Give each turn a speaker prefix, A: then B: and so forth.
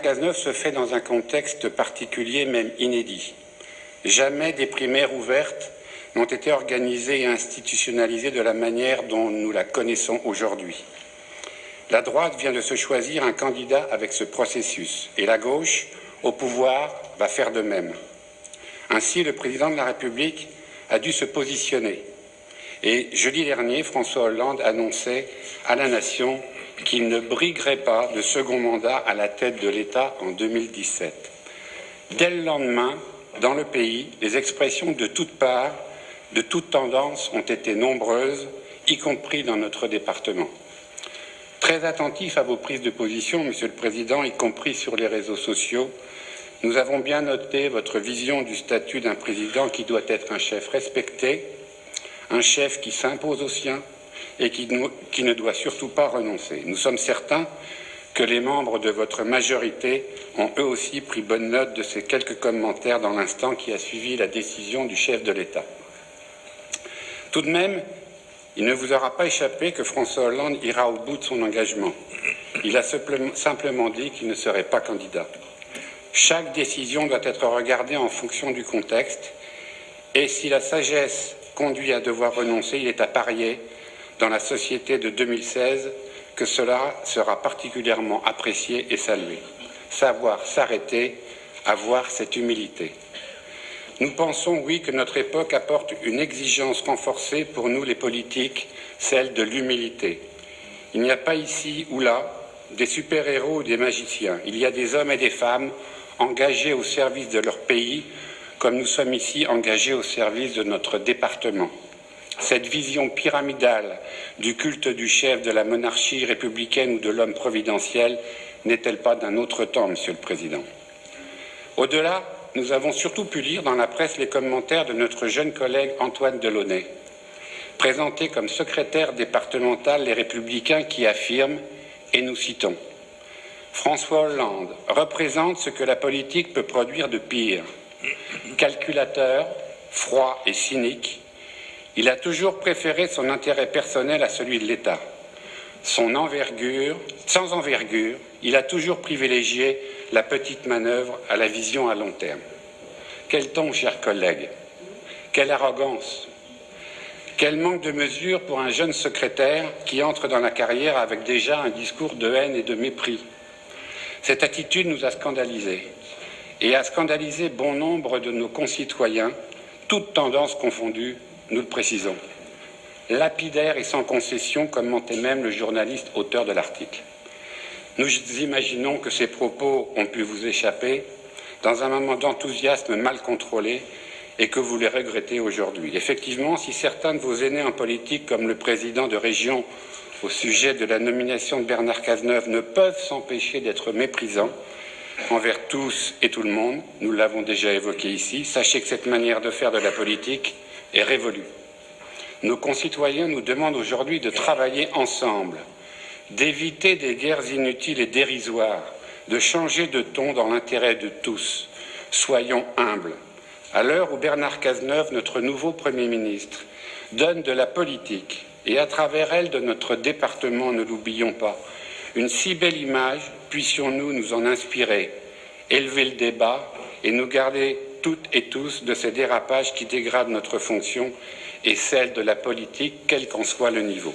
A: Cazeneuve se fait dans un contexte particulier, même inédit. Jamais des primaires ouvertes n'ont été organisées et institutionnalisées de la manière dont nous la connaissons aujourd'hui. La droite vient de se choisir un candidat avec ce processus et la gauche, au pouvoir, va faire de même. Ainsi, le président de la République a dû se positionner. Et jeudi dernier, François Hollande annonçait à la nation qu'il ne briguerait pas de second mandat à la tête de l'État en 2017. Dès le lendemain, dans le pays, les expressions de toutes parts, de toutes tendances ont été nombreuses, y compris dans notre département. Très attentif à vos prises de position, Monsieur le Président, y compris sur les réseaux sociaux, nous avons bien noté votre vision du statut d'un président qui doit être un chef respecté, un chef qui s'impose aux siens et qui ne doit surtout pas renoncer. Nous sommes certains que les membres de votre majorité ont eux aussi pris bonne note de ces quelques commentaires dans l'instant qui a suivi la décision du chef de l'État. Tout de même, il ne vous aura pas échappé que François Hollande ira au bout de son engagement. Il a simplement dit qu'il ne serait pas candidat. Chaque décision doit être regardée en fonction du contexte et si la sagesse conduit à devoir renoncer, il est à parier dans la société de 2016 que cela sera particulièrement apprécié et salué. Savoir s'arrêter, avoir cette humilité. Nous pensons, oui, que notre époque apporte une exigence renforcée pour nous les politiques, celle de l'humilité. Il n'y a pas ici ou là des super-héros ou des magiciens. Il y a des hommes et des femmes engagés au service de leur pays, comme nous sommes ici engagés au service de notre département. Cette vision pyramidale du culte du chef de la monarchie républicaine ou de l'homme providentiel n'est-elle pas d'un autre temps, Monsieur le Président? Au-delà, nous avons surtout pu lire dans la presse les commentaires de notre jeune collègue Antoine Delaunay, présenté comme secrétaire départemental Les Républicains qui affirme, et nous citons, « François Hollande représente ce que la politique peut produire de pire. Calculateur, froid et cynique, il a toujours préféré son intérêt personnel à celui de l'État. Sans envergure, il a toujours privilégié la petite manœuvre à la vision à long terme. » Quel ton, chers collègues, quelle arrogance, quel manque de mesure pour un jeune secrétaire qui entre dans la carrière avec déjà un discours de haine et de mépris. Cette attitude nous a scandalisés et a scandalisé bon nombre de nos concitoyens, toutes tendances confondues, nous le précisons. Lapidaire et sans concession, commentait même le journaliste auteur de l'article. Nous imaginons que ces propos ont pu vous échapper dans un moment d'enthousiasme mal contrôlé et que vous les regrettez aujourd'hui. Effectivement, si certains de vos aînés en politique, comme le président de région au sujet de la nomination de Bernard Cazeneuve, ne peuvent s'empêcher d'être méprisants envers tous et tout le monde, nous l'avons déjà évoqué ici, sachez que cette manière de faire de la politique est révolue. Nos concitoyens nous demandent aujourd'hui de travailler ensemble, d'éviter des guerres inutiles et dérisoires, de changer de ton dans l'intérêt de tous. Soyons humbles. À l'heure où Bernard Cazeneuve, notre nouveau Premier ministre, donne de la politique et à travers elle de notre département, ne l'oublions pas, une si belle image, puissions-nous nous en inspirer, élever le débat et nous garder toutes et tous de ces dérapages qui dégradent notre fonction et celle de la politique, quel qu'en soit le niveau.